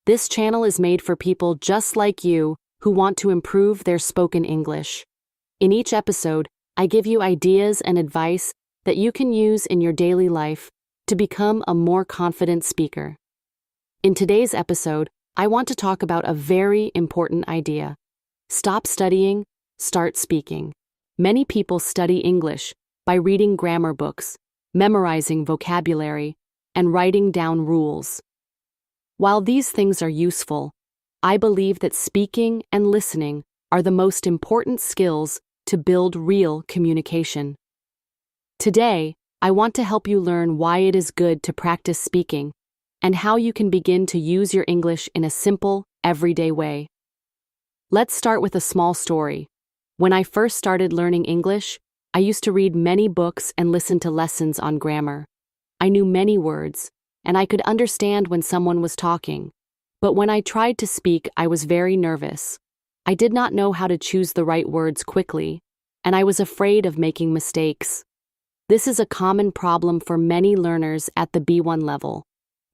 This channel is made for people just like you who want to improve their spoken English. In each episode, I give you ideas and advice that you can use in your daily life to become a more confident speaker. In today's episode, I want to talk about a very important idea. Stop studying, start speaking. Many people study English by reading grammar books, memorizing vocabulary, and writing down rules. While these things are useful, I believe that speaking and listening are the most important skills to build real communication. Today, I want to help you learn why it is good to practice speaking and how you can begin to use your English in a simple, everyday way. Let's start with a small story. When I first started learning English, I used to read many books and listen to lessons on grammar. I knew many words, and I could understand when someone was talking. But when I tried to speak, I was very nervous. I did not know how to choose the right words quickly, and I was afraid of making mistakes. This is a common problem for many learners at the B1 level.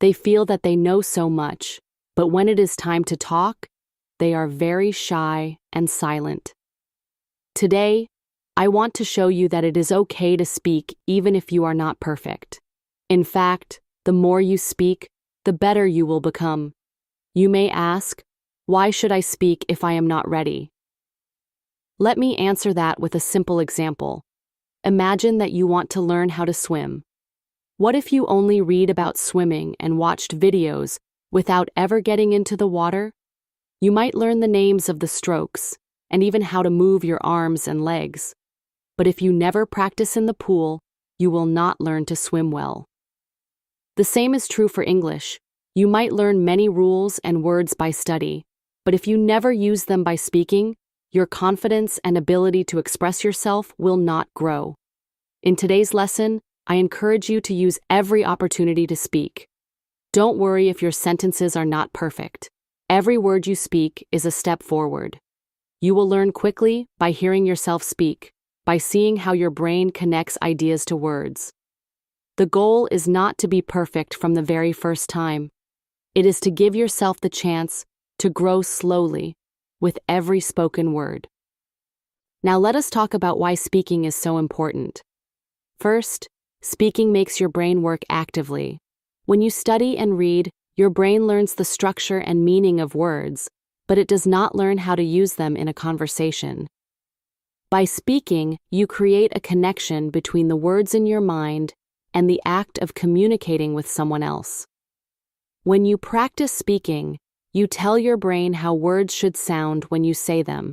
They feel that they know so much, but when it is time to talk, they are very shy and silent. Today, I want to show you that it is okay to speak even if you are not perfect. In fact, the more you speak, the better you will become. You may ask, why should I speak if I am not ready? Let me answer that with a simple example. Imagine that you want to learn how to swim. What if you only read about swimming and watched videos without ever getting into the water? You might learn the names of the strokes and even how to move your arms and legs. But if you never practice in the pool, you will not learn to swim well. The same is true for English. You might learn many rules and words by study, but if you never use them by speaking, your confidence and ability to express yourself will not grow. In today's lesson, I encourage you to use every opportunity to speak. Don't worry if your sentences are not perfect. Every word you speak is a step forward. You will learn quickly by hearing yourself speak, by seeing how your brain connects ideas to words. The goal is not to be perfect from the very first time. It is to give yourself the chance to grow slowly with every spoken word. Now let us talk about why speaking is so important. First, speaking makes your brain work actively. When you study and read, your brain learns the structure and meaning of words, but it does not learn how to use them in a conversation. By speaking, you create a connection between the words in your mind and the act of communicating with someone else. When you practice speaking, you tell your brain how words should sound when you say them.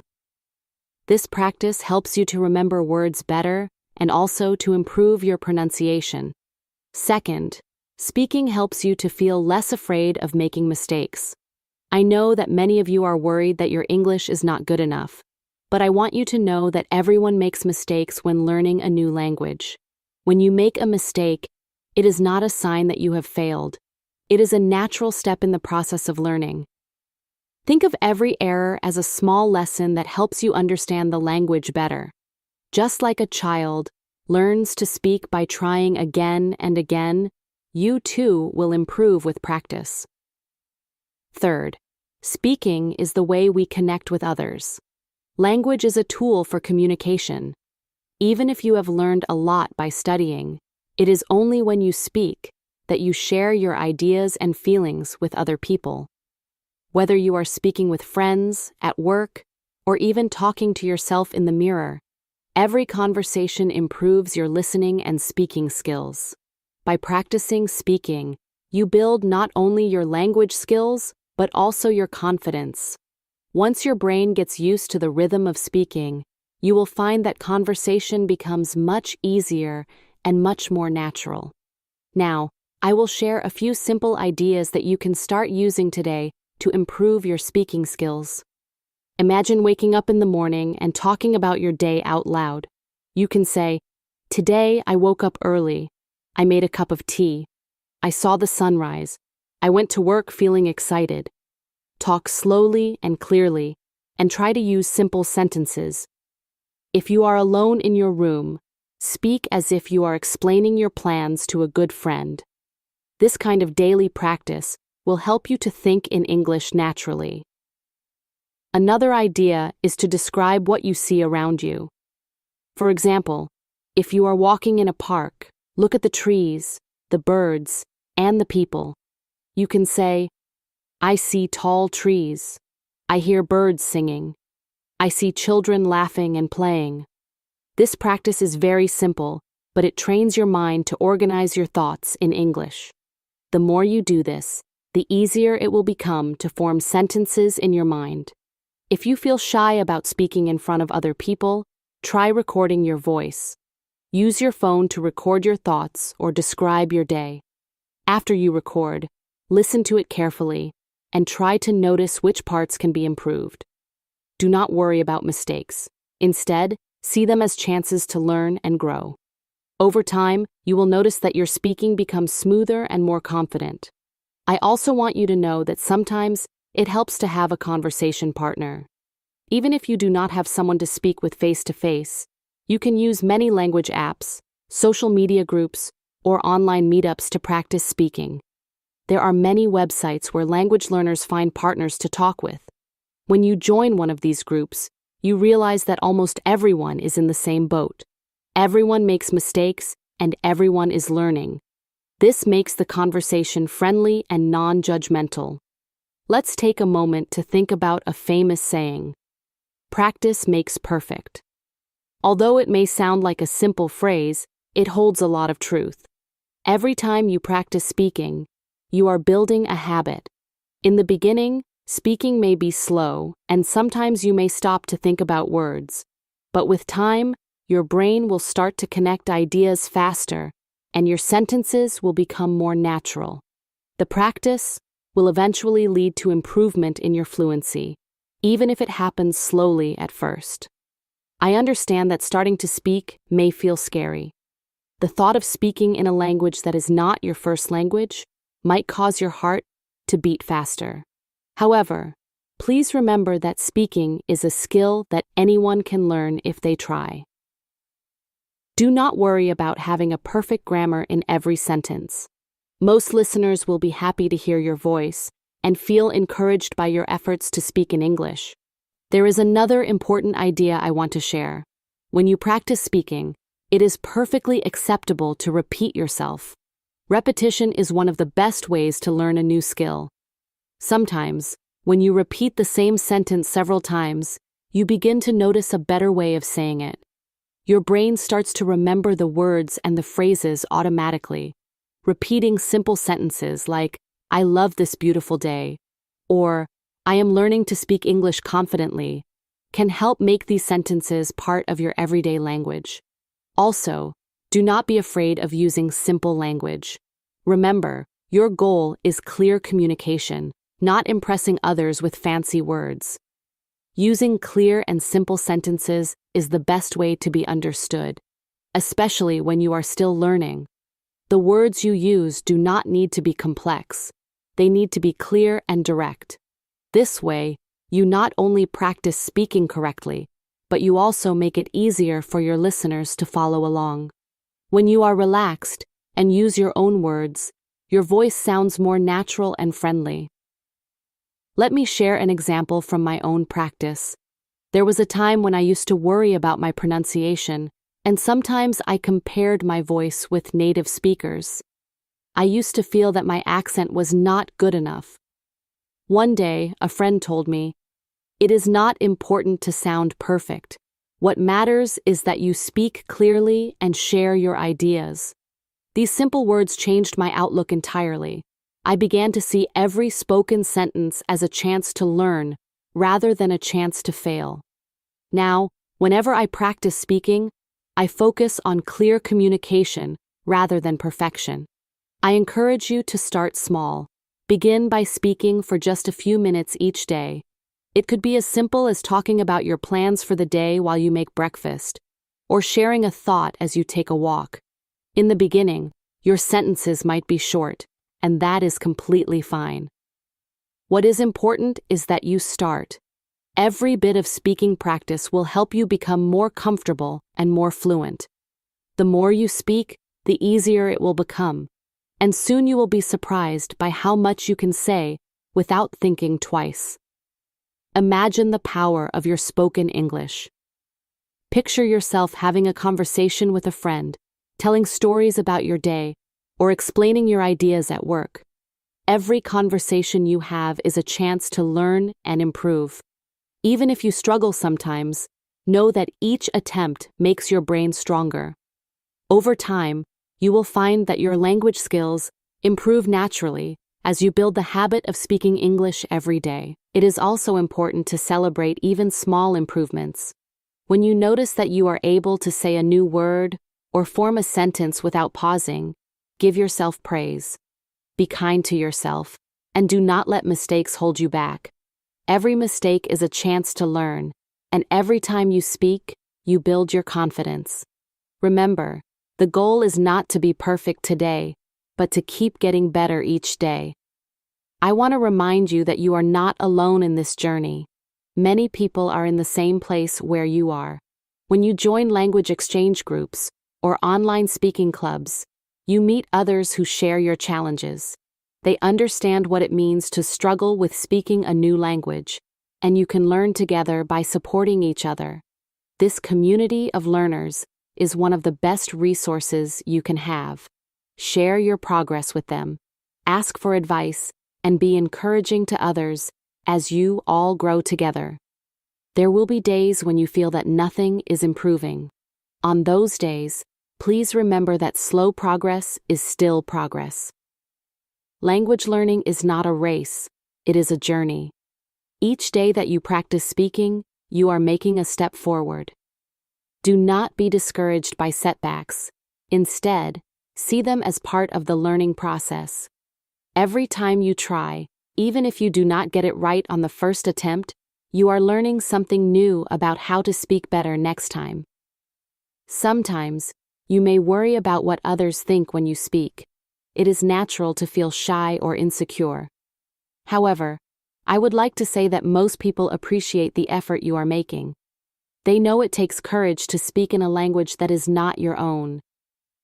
This practice helps you to remember words better and also to improve your pronunciation. Second, speaking helps you to feel less afraid of making mistakes. I know that many of you are worried that your English is not good enough, but I want you to know that everyone makes mistakes when learning a new language. When you make a mistake, it is not a sign that you have failed. It is a natural step in the process of learning. Think of every error as a small lesson that helps you understand the language better. Just like a child learns to speak by trying again and again, you too will improve with practice. Third, speaking is the way we connect with others. Language is a tool for communication. Even if you have learned a lot by studying, it is only when you speak that you share your ideas and feelings with other people. Whether you are speaking with friends, at work, or even talking to yourself in the mirror, every conversation improves your listening and speaking skills. By practicing speaking, you build not only your language skills, but also your confidence. Once your brain gets used to the rhythm of speaking, you will find that conversation becomes much easier and much more natural. Now, I will share a few simple ideas that you can start using today to improve your speaking skills. Imagine waking up in the morning and talking about your day out loud. You can say, "Today I woke up early. I made a cup of tea. I saw the sunrise. I went to work feeling excited." Talk slowly and clearly, and try to use simple sentences. If you are alone in your room, speak as if you are explaining your plans to a good friend. This kind of daily practice will help you to think in English naturally. Another idea is to describe what you see around you. For example, if you are walking in a park, look at the trees, the birds, and the people. You can say, "I see tall trees. I hear birds singing. I see children laughing and playing." This practice is very simple, but it trains your mind to organize your thoughts in English. The more you do this, the easier it will become to form sentences in your mind. If you feel shy about speaking in front of other people, try recording your voice. Use your phone to record your thoughts or describe your day. After you record, listen to it carefully and try to notice which parts can be improved. Do not worry about mistakes. Instead, see them as chances to learn and grow. Over time, you will notice that your speaking becomes smoother and more confident. I also want you to know that sometimes it helps to have a conversation partner. Even if you do not have someone to speak with face-to-face, you can use many language apps, social media groups, or online meetups to practice speaking. There are many websites where language learners find partners to talk with. When you join one of these groups, you realize that almost everyone is in the same boat. Everyone makes mistakes, and everyone is learning. This makes the conversation friendly and non-judgmental. Let's take a moment to think about a famous saying: "Practice makes perfect." Although it may sound like a simple phrase, it holds a lot of truth. Every time you practice speaking, you are building a habit. In the beginning, speaking may be slow, and sometimes you may stop to think about words. But with time, your brain will start to connect ideas faster, and your sentences will become more natural. The practice will eventually lead to improvement in your fluency, even if it happens slowly at first. I understand that starting to speak may feel scary. The thought of speaking in a language that is not your first language might cause your heart to beat faster. However, please remember that speaking is a skill that anyone can learn if they try. Do not worry about having a perfect grammar in every sentence. Most listeners will be happy to hear your voice and feel encouraged by your efforts to speak in English. There is another important idea I want to share. When you practice speaking, it is perfectly acceptable to repeat yourself. Repetition is one of the best ways to learn a new skill. Sometimes, when you repeat the same sentence several times, you begin to notice a better way of saying it. Your brain starts to remember the words and the phrases automatically. Repeating simple sentences like, "I love this beautiful day," or "I am learning to speak English confidently," can help make these sentences part of your everyday language. Also, do not be afraid of using simple language. Remember, your goal is clear communication, not impressing others with fancy words. Using clear and simple sentences is the best way to be understood, especially when you are still learning. The words you use do not need to be complex. They need to be clear and direct. This way, you not only practice speaking correctly, but you also make it easier for your listeners to follow along. When you are relaxed and use your own words, your voice sounds more natural and friendly. Let me share an example from my own practice. There was a time when I used to worry about my pronunciation, and sometimes I compared my voice with native speakers. I used to feel that my accent was not good enough. One day, a friend told me, "It is not important to sound perfect. What matters is that you speak clearly and share your ideas." These simple words changed my outlook entirely. I began to see every spoken sentence as a chance to learn rather than a chance to fail. Now, whenever I practice speaking, I focus on clear communication rather than perfection. I encourage you to start small. Begin by speaking for just a few minutes each day. It could be as simple as talking about your plans for the day while you make breakfast, or sharing a thought as you take a walk. In the beginning, your sentences might be short, and that is completely fine. What is important is that you start. Every bit of speaking practice will help you become more comfortable and more fluent. The more you speak, the easier it will become. and soon you will be surprised by how much you can say without thinking twice. Imagine the power of your spoken English. Picture yourself having a conversation with a friend, telling stories about your day, or explaining your ideas at work. Every conversation you have is a chance to learn and improve. Even if you struggle sometimes, know that each attempt makes your brain stronger. Over time, you will find that your language skills improve naturally as you build the habit of speaking English every day. It is also important to celebrate even small improvements. When you notice that you are able to say a new word or form a sentence without pausing, give yourself praise. Be kind to yourself, and do not let mistakes hold you back. Every mistake is a chance to learn, and every time you speak, you build your confidence. Remember, the goal is not to be perfect today, but to keep getting better each day. I want to remind you that you are not alone in this journey. Many people are in the same place where you are. When you join language exchange groups or online speaking clubs, you meet others who share your challenges. They understand what it means to struggle with speaking a new language, and you can learn together by supporting each other. This community of learners is one of the best resources you can have. Share your progress with them, ask for advice, and be encouraging to others as you all grow together. There will be days when you feel that nothing is improving. On those days, please remember that slow progress is still progress. Language learning is not a race, it is a journey. Each day that you practice speaking, you are making a step forward. Do not be discouraged by setbacks. Instead, see them as part of the learning process. Every time you try, even if you do not get it right on the first attempt, you are learning something new about how to speak better next time. Sometimes, you may worry about what others think when you speak. It is natural to feel shy or insecure. However, I would like to say that most people appreciate the effort you are making. They know it takes courage to speak in a language that is not your own.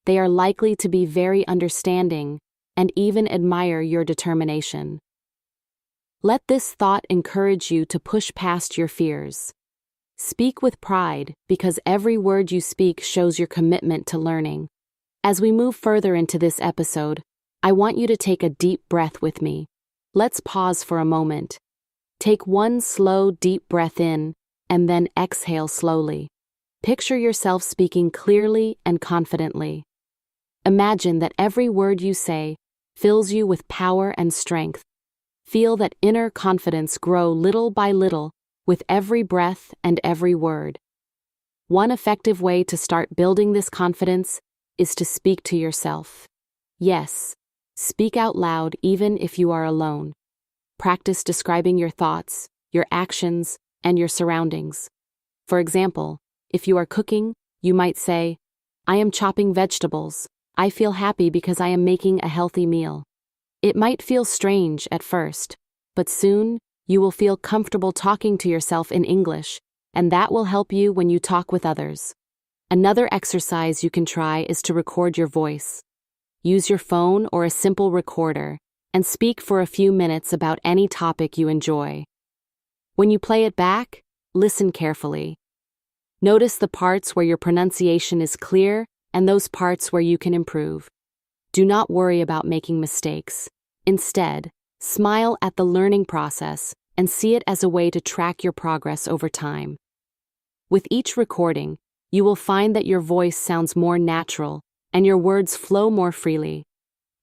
They are likely to be very understanding and even admire your determination. Let this thought encourage you to push past your fears. Speak with pride because every word you speak shows your commitment to learning. As we move further into this episode, I want you to take a deep breath with me. Let's pause for a moment. Take one slow, deep breath in, and then exhale slowly. Picture yourself speaking clearly and confidently. Imagine that every word you say fills you with power and strength. Feel that inner confidence grow little by little with every breath and every word. One effective way to start building this confidence is to speak to yourself. Yes, speak out loud even if you are alone. Practice describing your thoughts, your actions, and your surroundings. For example, if you are cooking, you might say, "I am chopping vegetables. I feel happy because I am making a healthy meal." It might feel strange at first, but soon you will feel comfortable talking to yourself in English, and that will help you when you talk with others. Another exercise you can try is to record your voice. Use your phone or a simple recorder and speak for a few minutes about any topic you enjoy. When you play it back, listen carefully. Notice the parts where your pronunciation is clear and those parts where you can improve. Do not worry about making mistakes. Instead, smile at the learning process and see it as a way to track your progress over time. With each recording, you will find that your voice sounds more natural and your words flow more freely.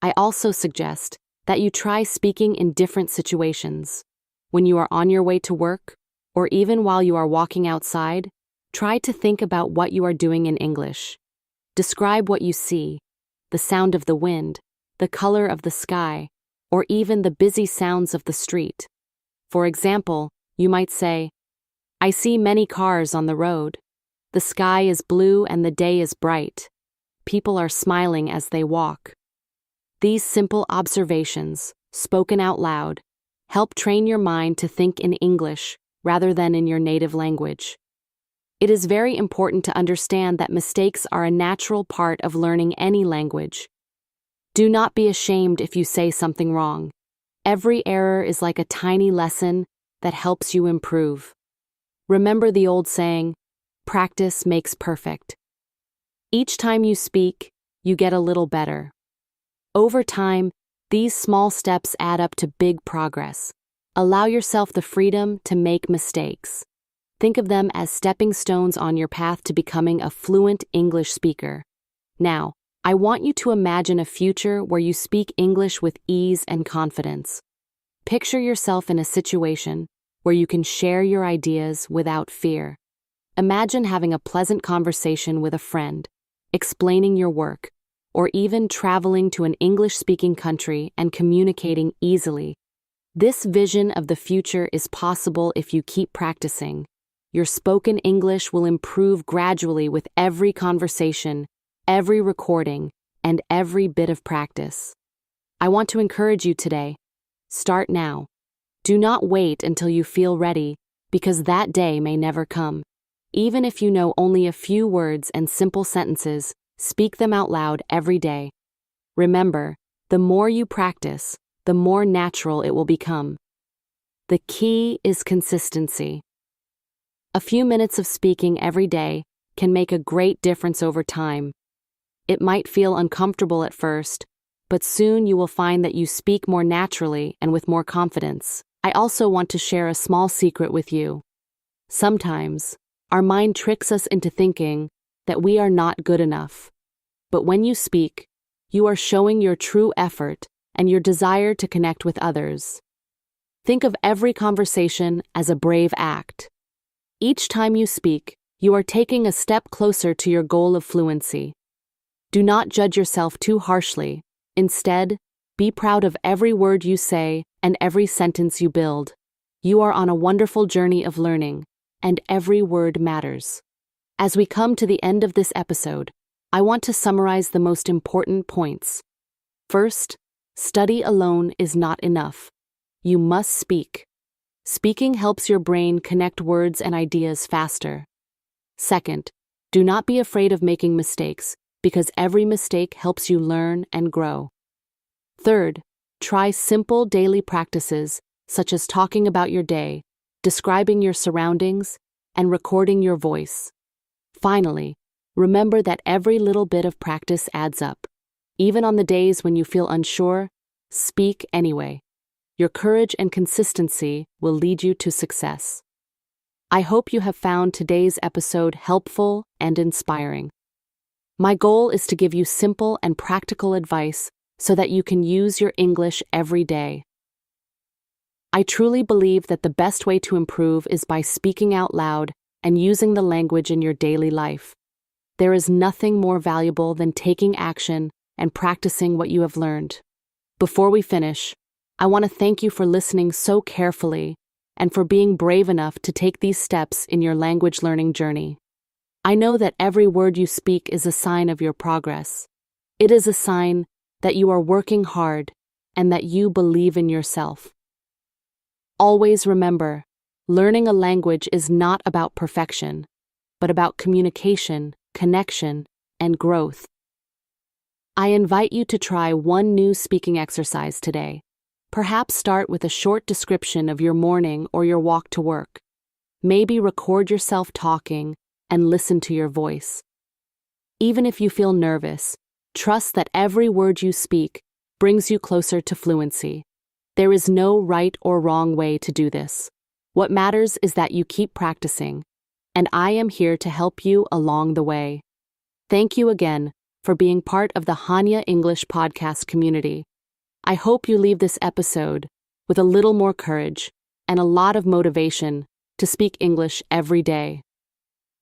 I also suggest that you try speaking in different situations. When you are on your way to work, or even while you are walking outside, try to think about what you are doing in English. Describe what you see, the sound of the wind, the color of the sky, or even the busy sounds of the street. For example, you might say, "I see many cars on the road. The sky is blue and the day is bright. People are smiling as they walk." These simple observations, spoken out loud, help train your mind to think in English rather than in your native language. It is very important to understand that mistakes are a natural part of learning any language. Do not be ashamed if you say something wrong. Every error is like a tiny lesson that helps you improve. Remember the old saying, practice makes perfect. Each time you speak, you get a little better. Over time, these small steps add up to big progress. Allow yourself the freedom to make mistakes. Think of them as stepping stones on your path to becoming a fluent English speaker. Now, I want you to imagine a future where you speak English with ease and confidence. Picture yourself in a situation where you can share your ideas without fear. Imagine having a pleasant conversation with a friend, explaining your work, or even traveling to an English-speaking country and communicating easily. This vision of the future is possible if you keep practicing. Your spoken English will improve gradually with every conversation, every recording, and every bit of practice. I want to encourage you today. Start now. Do not wait until you feel ready, because that day may never come. Even if you know only a few words and simple sentences, speak them out loud every day. Remember, the more you practice, the more natural it will become. The key is consistency. A few minutes of speaking every day can make a great difference over time. It might feel uncomfortable at first, but soon you will find that you speak more naturally and with more confidence. I also want to share a small secret with you. Sometimes, our mind tricks us into thinking that we are not good enough. But when you speak, you are showing your true effort and your desire to connect with others. Think of every conversation as a brave act. Each time you speak, you are taking a step closer to your goal of fluency. Do not judge yourself too harshly. Instead, be proud of every word you say and every sentence you build. You are on a wonderful journey of learning, and every word matters. As we come to the end of this episode, I want to summarize the most important points. First, study alone is not enough. You must speak. Speaking helps your brain connect words and ideas faster. Second, do not be afraid of making mistakes, because every mistake helps you learn and grow. Third, try simple daily practices such as talking about your day, describing your surroundings, and recording your voice. Finally, remember that every little bit of practice adds up. Even on the days when you feel unsure, speak anyway. Your courage and consistency will lead you to success. I hope you have found today's episode helpful and inspiring. My goal is to give you simple and practical advice so that you can use your English every day. I truly believe that the best way to improve is by speaking out loud and using the language in your daily life. There is nothing more valuable than taking action and practicing what you have learned. Before we finish, I want to thank you for listening so carefully and for being brave enough to take these steps in your language learning journey. I know that every word you speak is a sign of your progress. It is a sign that you are working hard and that you believe in yourself. Always remember, learning a language is not about perfection, but about communication, connection, and growth. I invite you to try one new speaking exercise today. Perhaps start with a short description of your morning or your walk to work. Maybe record yourself talking and listen to your voice. Even if you feel nervous, trust that every word you speak brings you closer to fluency. There is no right or wrong way to do this. What matters is that you keep practicing, and I am here to help you along the way. Thank you again for being part of the Hanya English podcast community. I hope you leave this episode with a little more courage and a lot of motivation to speak English every day.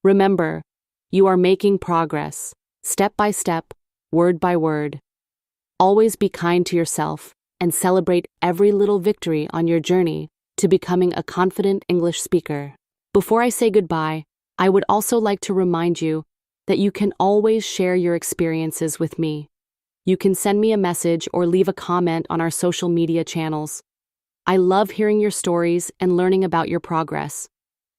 Remember, you are making progress, step by step, word by word. Always be kind to yourself and celebrate every little victory on your journey to becoming a confident English speaker. Before I say goodbye, I would also like to remind you that you can always share your experiences with me. You can send me a message or leave a comment on our social media channels. I love hearing your stories and learning about your progress.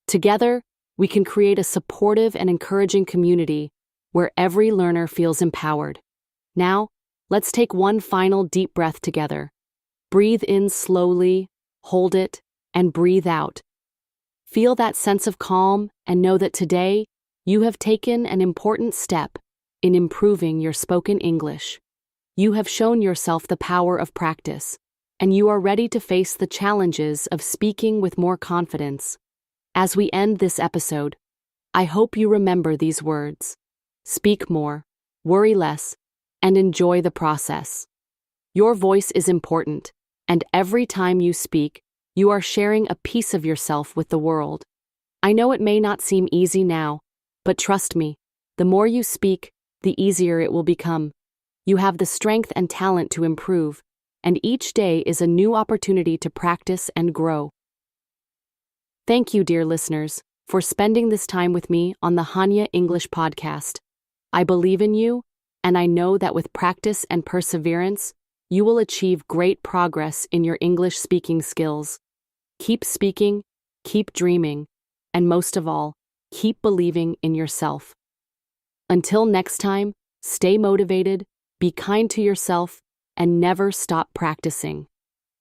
Together, we can create a supportive and encouraging community where every learner feels empowered. Now, Let's take one final deep breath together. Breathe in slowly, hold it, and breathe out. Feel that sense of calm and know that today you have taken an important step in improving your spoken English. You have shown yourself the power of practice, and you are ready to face the challenges of speaking with more confidence. As we end this episode, I hope you remember these words. Speak more, worry less, and enjoy the process. Your voice is important, and every time you speak, you are sharing a piece of yourself with the world. I know it may not seem easy now, but trust me, the more you speak, the easier it will become. You have the strength and talent to improve, and each day is a new opportunity to practice and grow. Thank you, dear listeners, for spending this time with me on the Hanya English podcast. I believe in you, and I know that with practice and perseverance, you will achieve great progress in your English speaking skills. Keep speaking, keep dreaming, and most of all, keep believing in yourself. Until next time, stay motivated, be kind to yourself, and never stop practicing.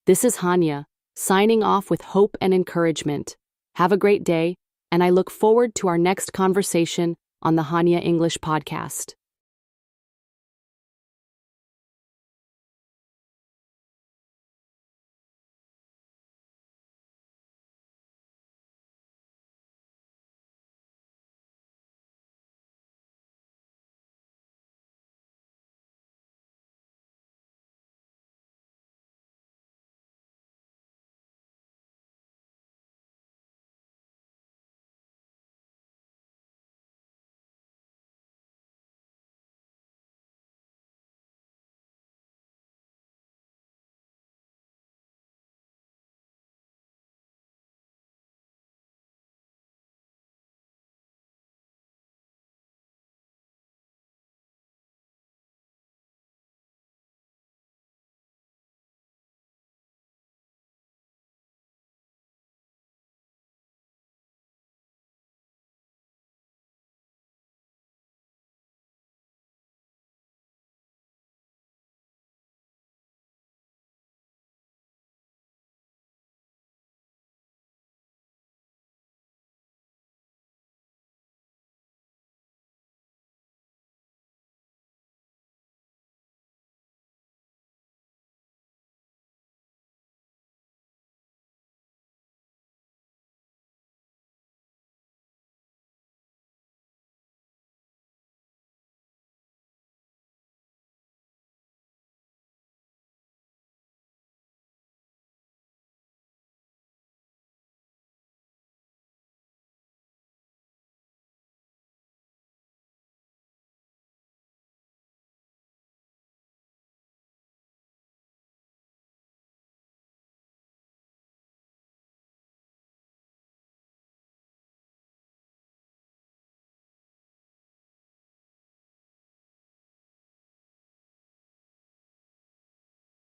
This is Hanya, signing off with hope and encouragement. Have a great day, and I look forward to our next conversation on the Hanya English podcast.